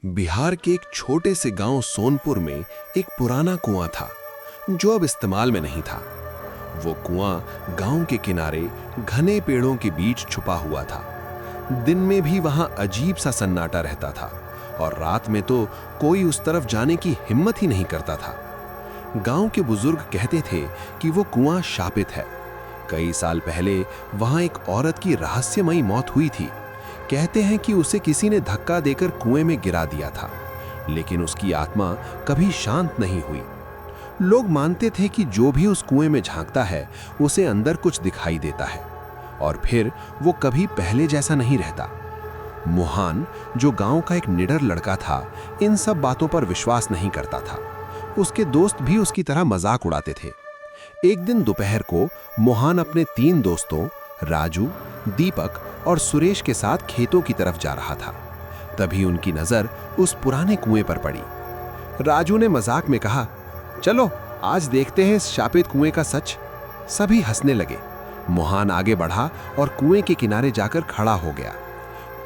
बिहार के एक छोटे से गांव सोनपुर में एक पुराना कुआं था जो अब इस्तेमाल में नहीं था। वो कुआं गांव के किनारे घने पेड़ों के बीच छुपा हुआ था। दिन में भी वहां अजीब सा सन्नाटा रहता था और रात में तो कोई उस तरफ जाने की हिम्मत ही नहीं करता था। गांव के बुजुर्ग कहते थे कि वो कुआं शापित है। कई साल पहले वहां एक औरत की रहस्यमयी मौत हुई थी। कहते हैं कि उसे किसी ने धक्का देकर कुएं में गिरा दिया था, लेकिन उसकी आत्मा कभी शांत नहीं हुई। लोग मानते थे कि जो भी उस कुएं में झांकता है उसे अंदर कुछ दिखाई देता है और फिर वो कभी पहले जैसा नहीं रहता। मोहन, जो गांव का एक निडर लड़का था, इन सब बातों पर विश्वास नहीं करता था। उसके दोस्त भी उसकी तरह मजाक उड़ाते थे। एक दिन दोपहर को मोहन अपने 3 दोस्तों राजू, दीपक और सुरेश के साथ खेतों की तरफ जा रहा था। तभी उनकी नजर उस पुराने कुएं पर पड़ी। राजू ने मजाक में कहा, चलो आज देखते हैं इस शापित कुएं का सच। सभी हंसने लगे। मोहन आगे बढ़ा और कुएं के किनारे जाकर खड़ा हो गया।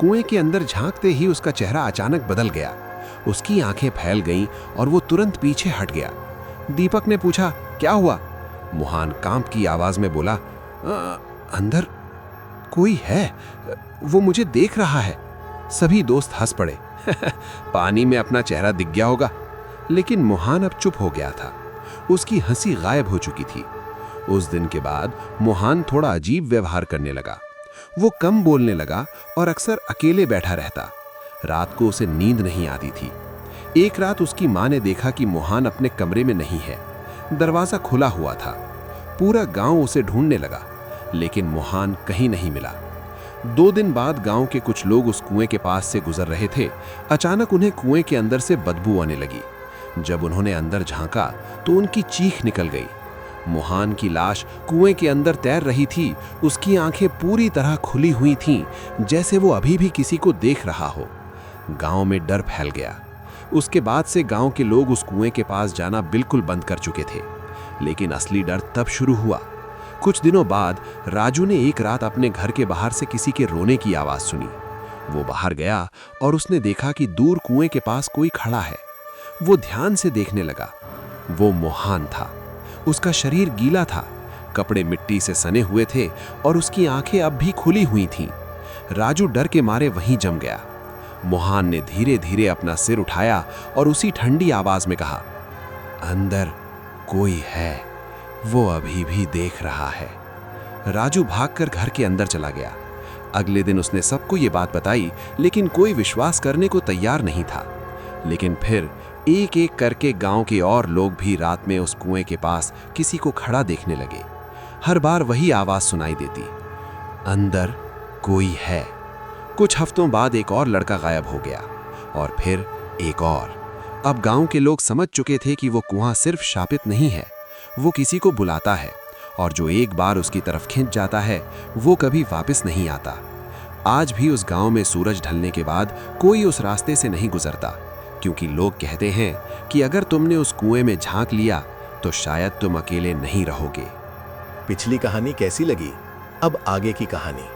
कुएं के अंदर झांकते ही उसका चेहरा अचानक बदल गया। उसकी आंखें फैल गईं और वो तुरंत पीछे हट गया। दीपक ने पूछा, क्या हुआ? मोहन कांप की आवाज में बोला, अंदर कोई है, वो मुझे देख रहा है। सभी दोस्त हंस पड़े। पानी में अपना चेहरा दिख गया होगा। लेकिन मोहन अब चुप हो गया था। उसकी हंसी गायब हो चुकी थी। उस दिन के बाद मोहन थोड़ा अजीब व्यवहार करने लगा। वो कम बोलने लगा और अक्सर अकेले बैठा रहता। रात को उसे नींद नहीं आती थी। एक रात उसकी मां ने देखा कि मोहन अपने कमरे में नहीं है। दरवाजा खुला हुआ था। पूरा गांव उसे ढूंढने लगा, लेकिन मोहन कहीं नहीं मिला। 2 दिन बाद गांव के कुछ लोग उस कुएं के पास से गुजर रहे थे। अचानक उन्हें कुएं के अंदर से बदबू आने लगी। जब उन्होंने अंदर झांका तो उनकी चीख निकल गई। मोहन की लाश कुएं के अंदर तैर रही थी। उसकी आंखें पूरी तरह खुली हुई थीं, जैसे वो अभी भी किसी को देख रहा हो। गांव में डर फैल गया। उसके बाद से गांव के लोग उस कुएं के पास जाना बिल्कुल बंद कर चुके थे। लेकिन असली डर तब शुरू हुआ। कुछ दिनों बाद राजू ने एक रात अपने घर के बाहर से किसी के रोने की आवाज सुनी। वो बाहर गया और उसने देखा कि दूर कुएं के पास कोई खड़ा है। वो ध्यान से देखने लगा। वो मोहन था। उसका शरीर गीला था, कपड़े मिट्टी से सने हुए थे और उसकी आंखें अब भी खुली हुई थीं। राजू डर के मारे वहीं जम गया। मोहन ने धीरे धीरे अपना सिर उठाया और उसी ठंडी आवाज में कहा, अंदर कोई है, वो अभी भी देख रहा है। राजू भागकर घर के अंदर चला गया। अगले दिन उसने सबको ये बात बताई, लेकिन कोई विश्वास करने को तैयार नहीं था। लेकिन फिर एक एक करके गांव के और लोग भी रात में उस कुएं के पास किसी को खड़ा देखने लगे। हर बार वही आवाज सुनाई देती, अंदर कोई है। कुछ हफ्तों बाद एक और लड़का गायब हो गया और फिर एक और। अब गांव के लोग समझ चुके थे कि वो कुआं सिर्फ शापित नहीं है, वो किसी को बुलाता है और जो एक बार उसकी तरफ खिंच जाता है वो कभी वापस नहीं आता। आज भी उस गांव में सूरज ढलने के बाद कोई उस रास्ते से नहीं गुजरता, क्योंकि लोग कहते हैं कि अगर तुमने उस कुएं में झांक लिया तो शायद तुम अकेले नहीं रहोगे। पिछली कहानी कैसी लगी? अब आगे की कहानी।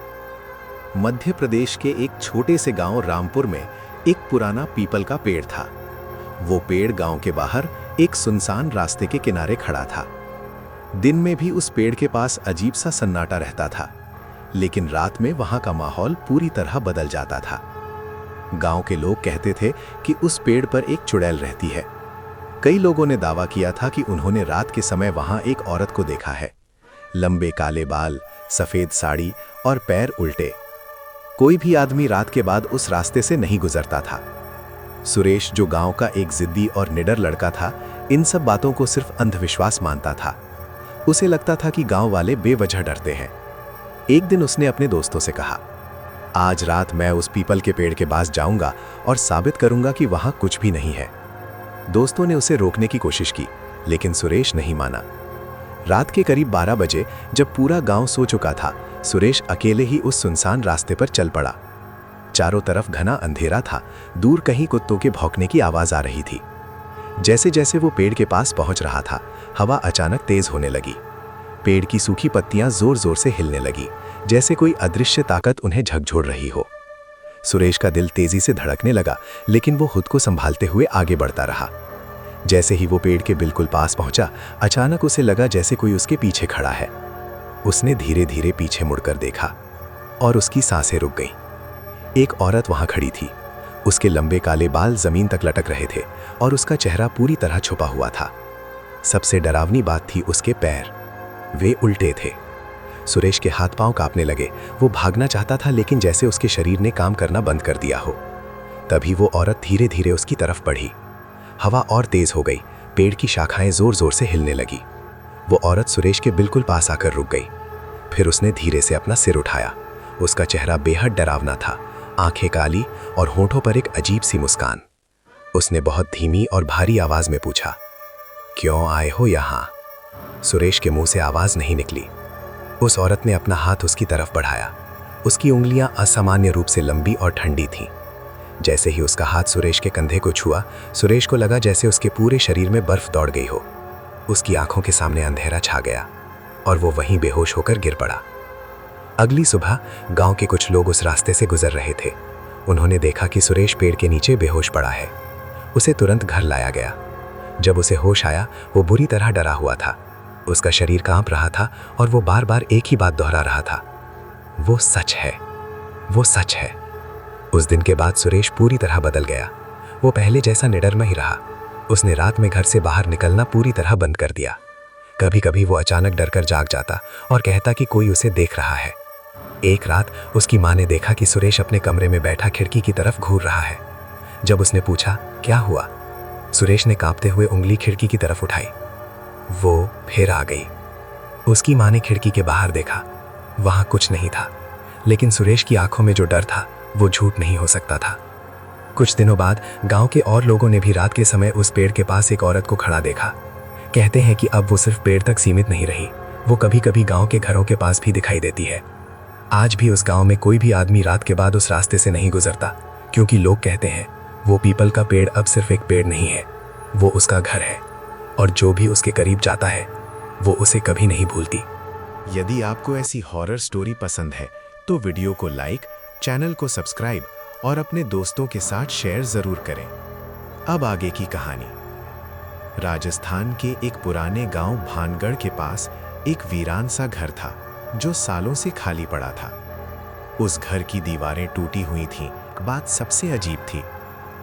मध्य प्रदेश के एक छोटे से गांव रामपुर में एक पुराना पीपल का पेड़ था। वो पेड़ गांव के बाहर एक सुनसान रास्ते के किनारे खड़ा था। दिन में भी उस पेड़ के पास अजीब सा सन्नाटा रहता था, लेकिन रात में वहां का माहौल पूरी तरह बदल जाता था। गांव के लोग कहते थे कि उस पेड़ पर एक चुड़ैल रहती है। कई लोगों ने दावा किया था कि उन्होंने रात के समय वहां एक औरत को देखा है। लंबे काले बाल, सफेद साड़ी और पैर उल्टे। कोई भी आदमी रात के बाद उस रास्ते से नहीं गुजरता था। सुरेश, जो गांव का एक जिद्दी और निडर लड़का था, इन सब बातों को सिर्फ अंधविश्वास मानता था। उसे लगता था कि गांव वाले बेवजह डरते हैं। एक दिन उसने अपने दोस्तों से कहा, आज रात मैं उस पीपल के पेड़ के पास जाऊंगा और साबित करूंगा कि वहां कुछ भी नहीं है। दोस्तों ने उसे रोकने की कोशिश की, लेकिन सुरेश नहीं माना। रात के करीब 12 बजे, जब पूरा गांव सो चुका था, सुरेश अकेले ही उस सुनसान रास्ते पर चल पड़ा। चारों तरफ घना अंधेरा था। दूर कहीं कुत्तों के भौंकने की आवाज आ रही थी। जैसे जैसे वो पेड़ के पास पहुंच रहा था, हवा अचानक तेज होने लगी। पेड़ की सूखी पत्तियां जोर जोर से हिलने लगी, जैसे कोई अदृश्य ताकत उन्हें झकझोर रही हो। सुरेश का दिल तेजी से धड़कने लगा, लेकिन वो खुद को संभालते हुए आगे बढ़ता रहा। जैसे ही वो पेड़ के बिल्कुल पास पहुंचा, अचानक उसे लगा जैसे कोई उसके पीछे खड़ा है। उसने धीरे धीरे पीछे मुड़कर देखा और उसकी सांसें रुक गईं। एक औरत वहां खड़ी थी। उसके लंबे काले बाल जमीन तक लटक रहे थे और उसका चेहरा पूरी तरह छुपा हुआ था। सबसे डरावनी बात थी उसके पैर, वे उल्टे थे। सुरेश के हाथ पांव कांपने लगे। वो भागना चाहता था, लेकिन जैसे उसके शरीर ने काम करना बंद कर दिया हो। तभी वो औरत धीरे धीरे उसकी तरफ बढ़ी। हवा और तेज हो गई, पेड़ की शाखाएं जोर जोर से हिलने लगी। वो औरत सुरेश के बिल्कुल पास आकर रुक गई। फिर उसने धीरे से अपना सिर उठाया। उसका चेहरा बेहद डरावना था, आंखें काली और होठों पर एक अजीब सी मुस्कान। उसने बहुत धीमी और भारी आवाज में पूछा, क्यों आए हो यहाँ? सुरेश के मुंह से आवाज नहीं निकली। उस औरत ने अपना हाथ उसकी तरफ बढ़ाया। उसकी उंगलियां असामान्य रूप से लंबी और ठंडी थीं। जैसे ही उसका हाथ सुरेश के कंधे को छुआ, सुरेश को लगा जैसे उसके पूरे शरीर में बर्फ दौड़ गई हो। उसकी आंखों के सामने अंधेरा छा गया और वो वहीं बेहोश होकर गिर पड़ा। अगली सुबह गांव के कुछ लोग उस रास्ते से गुजर रहे थे। उन्होंने देखा कि सुरेश पेड़ के नीचे बेहोश पड़ा है। उसे तुरंत घर लाया गया। जब उसे होश आया, वो बुरी तरह डरा हुआ था। उसका शरीर कांप रहा था और वो बार बार एक ही बात दोहरा रहा था, वो सच है, वो सच है। उस दिन के बाद सुरेश पूरी तरह बदल गया। वो पहले जैसा निडर नहीं रहा। उसने रात में घर से बाहर निकलना पूरी तरह बंद कर दिया। कभी कभी वो अचानक डरकर जाग जाता और कहता कि कोई उसे देख रहा है। एक रात उसकी माँ ने देखा कि सुरेश अपने कमरे में बैठा खिड़की की तरफ घूर रहा है। जब उसने पूछा क्या हुआ, सुरेश ने कांपते हुए उंगली खिड़की की तरफ उठाई। वो फिर आ गई। उसकी माँ ने खिड़की के बाहर देखा। वहां कुछ नहीं था, लेकिन सुरेश की आंखों में जो डर था वो झूठ नहीं हो सकता था। कुछ दिनों बाद गांव के और लोगों ने भी रात के समय उस पेड़ के पास एक औरत को खड़ा देखा। कहते हैं कि अब वो सिर्फ पेड़ तक सीमित नहीं रही, वो कभी कभी गांव के घरों के पास भी दिखाई देती है। आज भी उस गांव में कोई भी आदमी रात के बाद उस रास्ते से नहीं गुजरता, क्योंकि लोग कहते हैं वो पीपल का पेड़ अब सिर्फ एक पेड़ नहीं है, वो उसका घर है और जो भी उसके करीब जाता है वो उसे कभी नहीं भूलती। यदि आपको ऐसी हॉरर स्टोरी पसंद है तो वीडियो को लाइक, चैनल को सब्सक्राइब और अपने दोस्तों के साथ शेयर जरूर करें। अब आगे की कहानी। राजस्थान के एक पुराने गांव भानगढ़ के पास एक वीरान सा घर था जो सालों से खाली पड़ा था। उस घर की दीवारें टूटी हुई थीं। बात सबसे अजीब थी,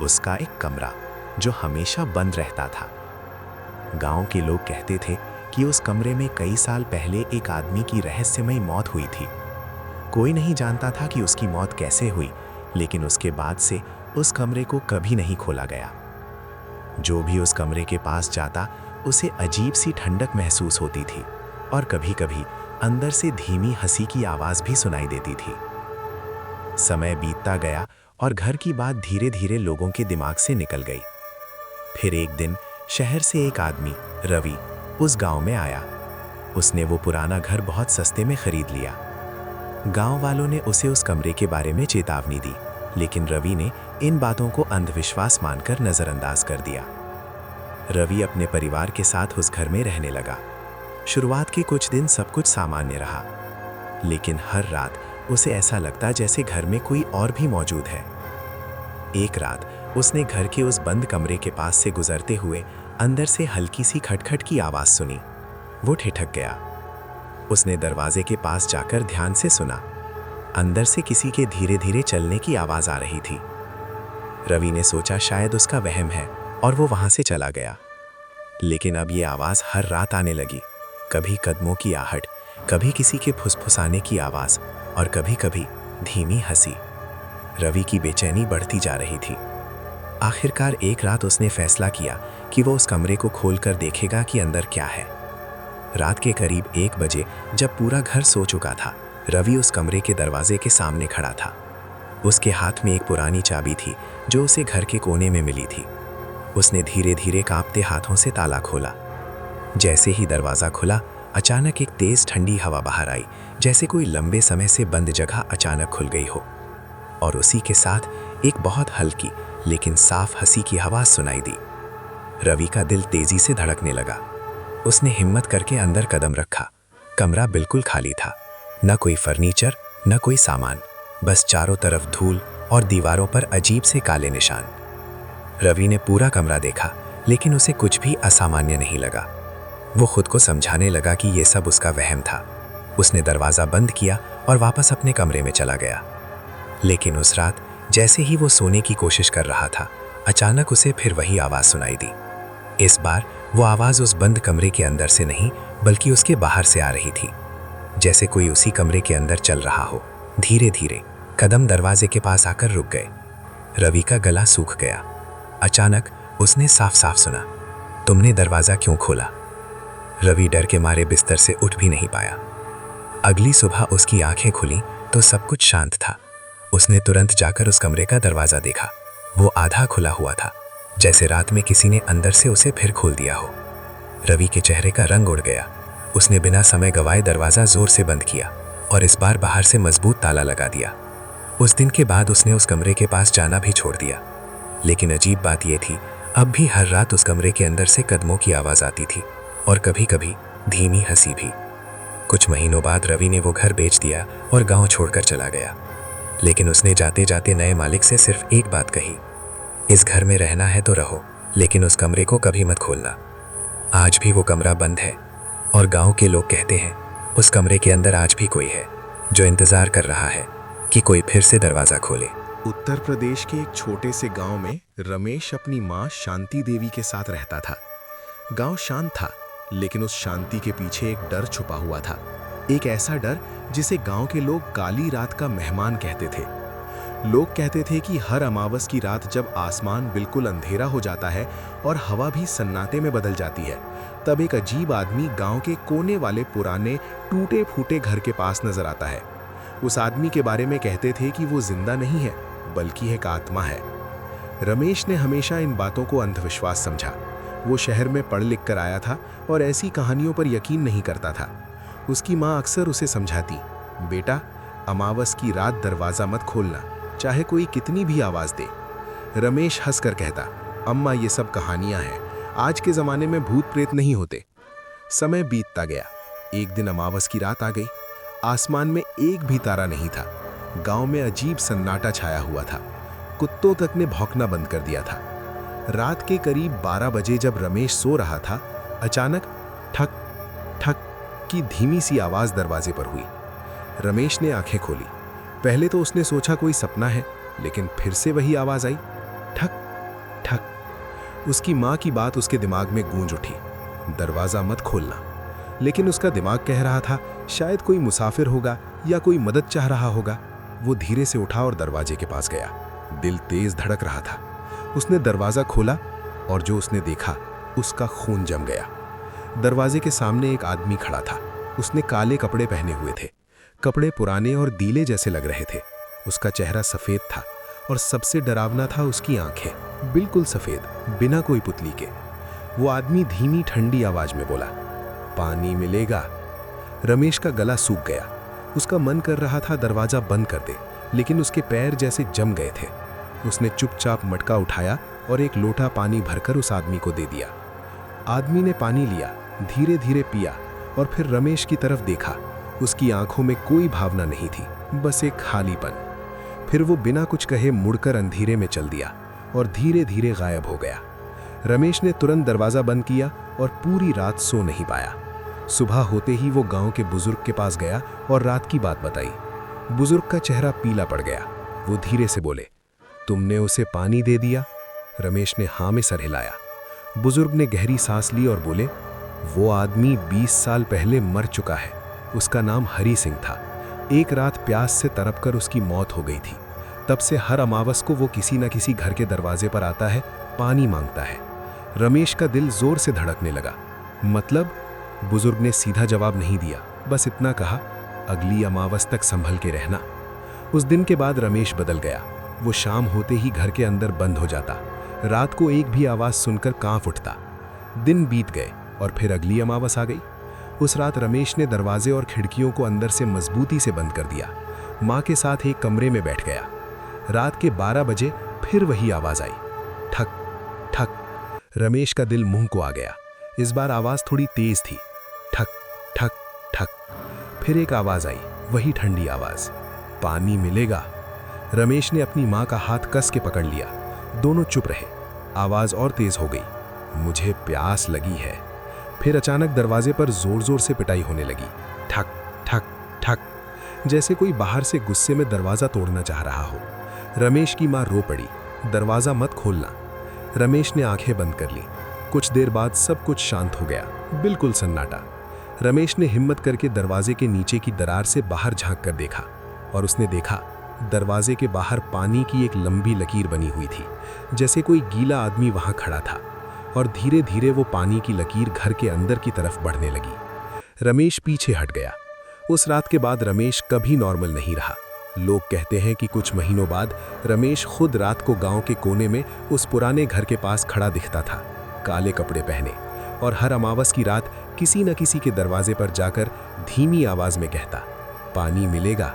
उसका एक कमरा जो हमेशा बंद रहता था। गांव के लोग कहते थे कि उस कमरे में कई साल पहले एक आदमी की रहस्यमयी मौत हुई थी। कोई नहीं जानता था कि उसकी मौत कैसे हुई, लेकिन उसके बाद से उस कमरे को कभी नहीं खोला गया। जो भी उस कमरे के पास जाता उसे अजीब सी ठंडक महसूस होती थी और कभी कभी अंदर से धीमी हंसी की आवाज भी सुनाई देती थी। समय बीतता गया और घर की बात धीरे धीरे लोगों के दिमाग से निकल गई। फिर एक दिन शहर से एक आदमी रवि उस गांव में आया। उसने वो पुराना घर बहुत सस्ते में खरीद लिया। गांव वालों ने उसे उस कमरे के बारे में चेतावनी दी, लेकिन रवि ने इन बातों को अंधविश्वास मानकर नजरअंदाज कर दिया। रवि अपने परिवार के साथ उस घर में रहने लगा। शुरुआत के कुछ दिन सब कुछ सामान्य रहा, लेकिन हर रात उसे ऐसा लगता जैसे घर में कोई और भी मौजूद है। एक रात उसने घर के उस बंद कमरे के पास से गुजरते हुए अंदर से हल्की सी खटखट की आवाज सुनी। वो ठिठक गया। उसने दरवाजे के पास जाकर ध्यान से सुना। अंदर से किसी के धीरे धीरे चलने की आवाज आ रही थी। रवि ने सोचा शायद उसका वहम है और वो वहां से चला गया। लेकिन अब ये आवाज हर रात आने लगी। कभी कदमों की आहट, कभी किसी के फुसफुसाने की आवाज और कभी कभी धीमी हंसी। रवि की बेचैनी बढ़ती जा रही थी। आखिरकार एक रात उसने फैसला किया कि वो उस कमरे को खोलकर देखेगा कि अंदर क्या है। रात के करीब 1 बजे जब पूरा घर सो चुका था, रवि उस कमरे के दरवाजे के सामने खड़ा था। उसके हाथ में एक पुरानी चाबी थी जो उसे घर के कोने में मिली थी। उसने धीरे धीरे कांपते हाथों से ताला खोला। जैसे ही दरवाज़ा खुला, अचानक एक तेज ठंडी हवा बाहर आई, जैसे कोई लंबे समय से बंद जगह अचानक खुल गई हो। और उसी के साथ एक बहुत हल्की लेकिन साफ हंसी की आवाज़ सुनाई दी। रवि का दिल तेजी से धड़कने लगा। उसने हिम्मत करके अंदर कदम रखा। कमरा बिल्कुल खाली था। न कोई फर्नीचर, न कोई सामान, बस चारों तरफ धूल और दीवारों पर अजीब से काले निशान। रवि ने पूरा कमरा देखा, लेकिन उसे कुछ भी असामान्य नहीं लगा। वो खुद को समझाने लगा कि ये सब उसका वहम था। उसने दरवाज़ा बंद किया और वापस अपने कमरे में चला गया। लेकिन उस रात जैसे ही वो सोने की कोशिश कर रहा था, अचानक उसे फिर वही आवाज़ सुनाई दी। इस बार वो आवाज़ उस बंद कमरे के अंदर से नहीं, बल्कि उसके बाहर से आ रही थी, जैसे कोई उसी कमरे के अंदर चल रहा हो। धीरे धीरे कदम दरवाजे के पास आकर रुक गए। रवि का गला सूख गया। अचानक उसने साफ साफ सुना, तुमने दरवाज़ा क्यों खोला? रवि डर के मारे बिस्तर से उठ भी नहीं पाया। अगली सुबह उसकी आंखें खुली तो सब कुछ शांत था। उसने तुरंत जाकर उस कमरे का दरवाज़ा देखा। वो आधा खुला हुआ था, जैसे रात में किसी ने अंदर से उसे फिर खोल दिया हो। रवि के चेहरे का रंग उड़ गया। उसने बिना समय गवाए दरवाज़ा जोर से बंद किया और इस बार बाहर से मजबूत ताला लगा दिया। उस दिन के बाद उसने उस कमरे के पास जाना भी छोड़ दिया। लेकिन अजीब बात यह थी, अब भी हर रात उस कमरे के अंदर से कदमों की आवाज़ आती थी और कभी कभी धीमी हंसी भी। कुछ महीनों बाद रवि ने वो घर बेच दिया और गांव छोड़कर चला गया। लेकिन उसने जाते जाते नए मालिक से सिर्फ एक बात कही, इस घर में रहना है तो रहो, लेकिन उस कमरे को कभी मत खोलना। आज भी वो कमरा बंद है और गांव के लोग कहते हैं उस कमरे के अंदर आज भी कोई है जो इंतजार कर रहा है कि कोई फिर से दरवाज़ा खोले। उत्तर प्रदेश के एक छोटे से गांव में रमेश अपनी मां शांति देवी के साथ रहता था। गांव शांत था, लेकिन उस शांति के पीछे एक डर छुपा हुआ था। एक ऐसा डर जिसे गांव के लोग काली रात का मेहमान कहते थे। लोग कहते थे कि हर अमावस की रात जब आसमान बिल्कुल अंधेरा हो जाता है और हवा भी सन्नाटे में बदल जाती है, तब एक अजीब आदमी गांव के कोने वाले पुराने टूटे फूटे घर के पास नजर आता है। उस आदमी के बारे में कहते थे कि वो जिंदा नहीं है, बल्कि एक आत्मा है। रमेश ने हमेशा इन बातों को अंधविश्वास समझा। वो शहर में पढ़ लिख कर आया था और ऐसी कहानियों पर यकीन नहीं करता था। उसकी माँ अक्सर उसे समझाती, बेटा अमावस की रात दरवाज़ा मत खोलना, चाहे कोई कितनी भी आवाज़ दे। रमेश हंसकर कहता, अम्मा ये सब कहानियां हैं, आज के ज़माने में भूत प्रेत नहीं होते। समय बीतता गया। एक दिन अमावस की रात आ गई। आसमान में एक भी तारा नहीं था। गांव में अजीब सन्नाटा छाया हुआ था। कुत्तों तक ने भौंकना बंद कर दिया था। रात के करीब 12 बजे जब रमेश सो रहा था, अचानक ठक ठक की धीमी सी आवाज़ दरवाजे पर हुई। रमेश ने आंखें खोली। पहले तो उसने सोचा कोई सपना है, लेकिन फिर से वही आवाज़ आई, ठक ठक। उसकी माँ की बात उसके दिमाग में गूंज उठी, दरवाज़ा मत खोलना। लेकिन उसका दिमाग कह रहा था शायद कोई मुसाफिर होगा या कोई मदद चाह रहा होगा। वो धीरे से उठा और दरवाजे के पास गया। दिल तेज धड़क रहा था। उसने दरवाज़ा खोला और जो उसने देखा उसका खून जम गया। दरवाजे के सामने एक आदमी खड़ा था। उसने काले कपड़े पहने हुए थे। कपड़े पुराने और दीले जैसे लग रहे थे। उसका चेहरा सफ़ेद था और सबसे डरावना था उसकी आंखें, बिल्कुल सफ़ेद, बिना कोई पुतली के। वो आदमी धीमी ठंडी आवाज़ में बोला, पानी मिलेगा। रमेश का गला सूख गया। उसका मन कर रहा था दरवाज़ा बंद कर दे, लेकिन उसके पैर जैसे जम गए थे। उसने चुपचाप मटका उठाया और एक लोटा पानी भरकर उस आदमी को दे दिया। आदमी ने पानी लिया, धीरे धीरे पिया और फिर रमेश की तरफ देखा। उसकी आंखों में कोई भावना नहीं थी, बस एक खालीपन। फिर वो बिना कुछ कहे मुड़कर अंधेरे में चल दिया और धीरे धीरे गायब हो गया। रमेश ने तुरंत दरवाज़ा बंद किया और पूरी रात सो नहीं पाया। सुबह होते ही वो गांव के बुजुर्ग के पास गया और रात की बात बताई। बुजुर्ग का चेहरा पीला पड़ गया। वो धीरे से बोले, तुमने उसे पानी दे दिया? रमेश ने हाँ में सर हिलाया। बुजुर्ग ने गहरी सांस ली और बोले, वो आदमी 20 साल पहले मर चुका है। उसका नाम हरी सिंह था। एक रात प्यास से तड़पकर उसकी मौत हो गई थी। तब से हर अमावस को वो किसी न किसी घर के दरवाजे पर आता है, पानी मांगता है। रमेश का दिल जोर से धड़कने लगा। मतलब? बुजुर्ग ने सीधा जवाब नहीं दिया, बस इतना कहा, अगली अमावस तक संभल के रहना। उस दिन के बाद रमेश बदल गया। वो शाम होते ही घर के अंदर बंद हो जाता। रात को एक भी आवाज़ सुनकर कांप उठता। दिन बीत गए और फिर अगली अमावस आ गई। उस रात रमेश ने दरवाजे और खिड़कियों को अंदर से मजबूती से बंद कर दिया। माँ के साथ एक कमरे में बैठ गया। रात के 12 बजे फिर वही आवाज़ आई, ठक ठक। रमेश का दिल मुंह को आ गया। इस बार आवाज़ थोड़ी तेज थी, ठक ठक ठक। फिर एक आवाज़ आई, वही ठंडी आवाज़, पानी मिलेगा। रमेश ने अपनी माँ का हाथ कस के पकड़ लिया। दोनों चुप रहे। आवाज और तेज हो गई, मुझे प्यास लगी है। फिर अचानक दरवाजे पर जोर जोर से पिटाई होने लगी। ठक ठक ठक, जैसे कोई बाहर से गुस्से में दरवाजा तोड़ना चाह रहा हो। रमेश की माँ रो पड़ी, दरवाजा मत खोलना। रमेश ने आंखें बंद कर ली। कुछ देर बाद सब कुछ शांत हो गया, बिल्कुल सन्नाटा। रमेश ने हिम्मत करके दरवाजे के नीचे की दरार से बाहर झांक कर देखा और उसने देखा दरवाजे के बाहर पानी की एक लंबी लकीर बनी हुई थी, जैसे कोई गीला आदमी वहां खड़ा था। और धीरे धीरे वो पानी की लकीर घर के अंदर की तरफ बढ़ने लगी। रमेश पीछे हट गया। उस रात के बाद रमेश कभी नॉर्मल नहीं रहा। लोग कहते हैं कि कुछ महीनों बाद रमेश खुद रात को गांव के कोने में उस पुराने घर के पास खड़ा दिखता था, काले कपड़े पहने, और हर अमावस की रात किसी न किसी के दरवाजे पर जाकर धीमी आवाज में कहता, पानी मिलेगा।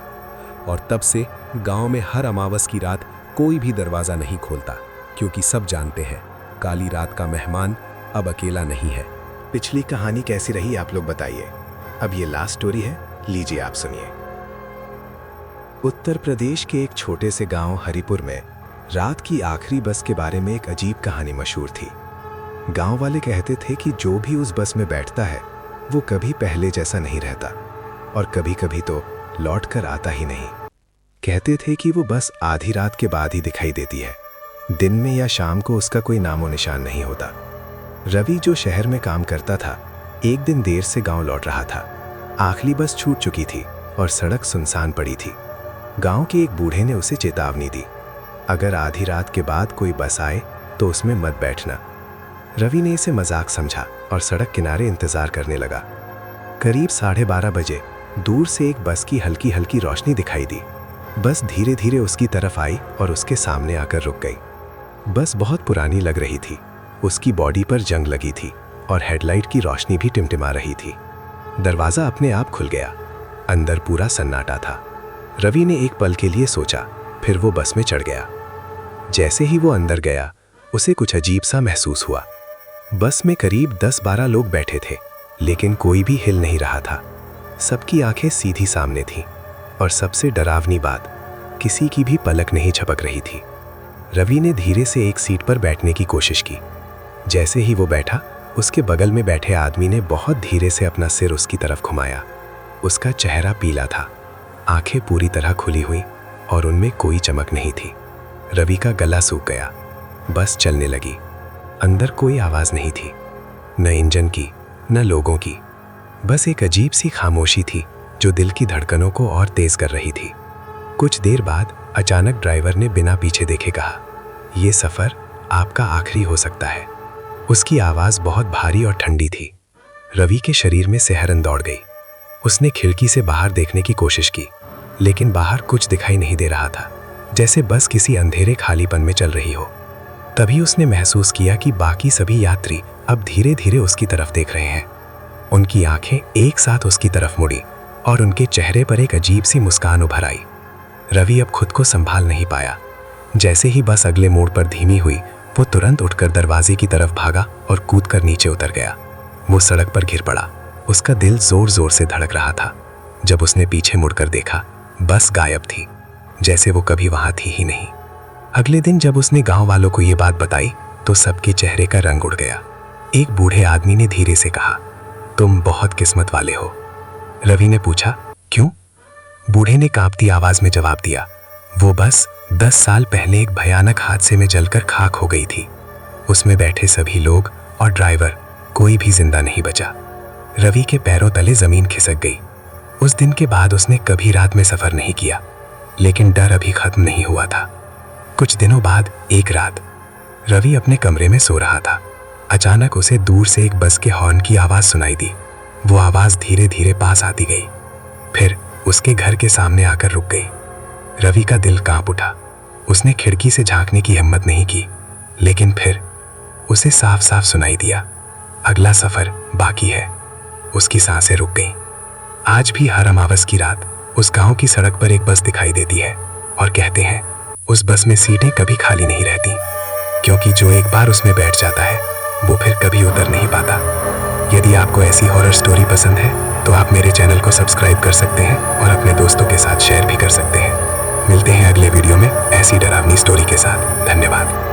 और तब से गांव में हर अमावस की रात कोई भी दरवाजा नहीं खोलता, क्योंकि सब जानते हैं काली रात का मेहमान अब अकेला नहीं है। पिछली कहानी कैसी रही आप लोग बताइए। अब ये लास्ट स्टोरी है, लीजिए आप सुनिए। उत्तर प्रदेश के एक छोटे से गांव हरिपुर में रात की आखिरी बस के बारे में एक अजीब कहानी मशहूर थी। गांव वाले कहते थे कि जो भी उस बस में बैठता है वो कभी पहले जैसा नहीं रहता, और कभी कभी तो लौट कर आता ही नहीं। कहते थे कि वो बस आधी रात के बाद ही दिखाई देती है, दिन में या शाम को उसका कोई नामो निशान नहीं होता। रवि जो शहर में काम करता था, एक दिन देर से गांव लौट रहा था। आखिरी बस छूट चुकी थी और सड़क सुनसान पड़ी थी। गांव के एक बूढ़े ने उसे चेतावनी दी, अगर आधी रात के बाद कोई बस आए तो उसमें मत बैठना। रवि ने इसे मजाक समझा और सड़क किनारे इंतजार करने लगा। करीब 12:30 बजे दूर से एक बस की हल्की हल्की रोशनी दिखाई दी। बस धीरे धीरे उसकी तरफ आई और उसके सामने आकर रुक गई। बस बहुत पुरानी लग रही थी, उसकी बॉडी पर जंग लगी थी और हेडलाइट की रोशनी भी टिमटिमा रही थी। दरवाजा अपने आप खुल गया। अंदर पूरा सन्नाटा था। रवि ने एक पल के लिए सोचा, फिर वो बस में चढ़ गया। जैसे ही वो अंदर गया, उसे कुछ अजीब सा महसूस हुआ। बस में करीब 10-12 लोग बैठे थे, लेकिन कोई भी हिल नहीं रहा था। सबकी आंखें सीधी सामने थीं, और सबसे डरावनी बात, किसी की भी पलक नहीं झपक रही थी। रवि ने धीरे से एक सीट पर बैठने की कोशिश की। जैसे ही वो बैठा, उसके बगल में बैठे आदमी ने बहुत धीरे से अपना सिर उसकी तरफ घुमाया। उसका चेहरा पीला था, आंखें पूरी तरह खुली हुई और उनमें कोई चमक नहीं थी। रवि का गला सूख गया। बस चलने लगी। अंदर कोई आवाज नहीं थी, न इंजन की, न लोगों की। बस एक अजीब सी खामोशी थी जो दिल की धड़कनों को और तेज कर रही थी। कुछ देर बाद अचानक ड्राइवर ने बिना पीछे देखे कहा, यह सफर आपका आखिरी हो सकता है। उसकी आवाज बहुत भारी और ठंडी थी। रवि के शरीर में सिहरन दौड़ गई। उसने खिड़की से बाहर देखने की कोशिश की, लेकिन बाहर कुछ दिखाई नहीं दे रहा था, जैसे बस किसी अंधेरे खालीपन में चल रही हो। तभी उसने महसूस किया कि बाकी सभी यात्री अब धीरे धीरे उसकी तरफ देख रहे हैं। उनकी आंखें एक साथ उसकी तरफ मुड़ी और उनके चेहरे पर एक अजीब सी मुस्कान उभर आई। रवि अब खुद को संभाल नहीं पाया। जैसे ही बस अगले मोड़ पर धीमी हुई, वो तुरंत उठकर दरवाजे की तरफ भागा और कूदकर नीचे उतर गया। वो सड़क पर गिर पड़ा। उसका दिल जोर जोर से धड़क रहा था। जब उसने पीछे मुड़कर देखा, बस गायब थी, जैसे वो कभी वहां थी ही नहीं। अगले दिन जब उसने गांव वालों को ये बात बताई तो सबके चेहरे का रंग उड़ गया। एक बूढ़े आदमी ने धीरे से कहा, तुम बहुत किस्मत वाले हो। रवि ने पूछा, क्यों? बूढ़े ने कांपती आवाज में जवाब दिया, वो बस 10 साल पहले एक भयानक हादसे में जलकर खाक हो गई थी। उसमें बैठे सभी लोग और ड्राइवर, कोई भी जिंदा नहीं बचा। रवि के पैरों तले जमीन खिसक गई। उस दिन के बाद उसने कभी रात में सफर नहीं किया, लेकिन डर अभी खत्म नहीं हुआ था। कुछ दिनों बाद एक रात रवि अपने कमरे में सो रहा था। अचानक उसे दूर से एक बस के हॉर्न की आवाज सुनाई दी। वो आवाज धीरे धीरे पास आती गई, फिर उसके घर के सामने आकर रुक गई। रवि का दिल कांप उठा। उसने खिड़की से झांकने की हिम्मत नहीं की, लेकिन फिर उसे साफ साफ सुनाई दिया, अगला सफर बाकी है। उसकी सांसें रुक गईं। आज भी हर अमावस की रात उस गांव की सड़क पर एक बस दिखाई देती है, और कहते हैं उस बस में सीटें कभी खाली नहीं रहती, क्योंकि जो एक बार उसमें बैठ जाता है वो फिर कभी उतर नहीं पाता। यदि आपको ऐसी हॉरर स्टोरी पसंद है तो आप मेरे चैनल को सब्सक्राइब कर सकते हैं और अपने दोस्तों के साथ शेयर भी कर सकते हैं। मिलते हैं अगले वीडियो में ऐसी डरावनी स्टोरी के साथ। धन्यवाद।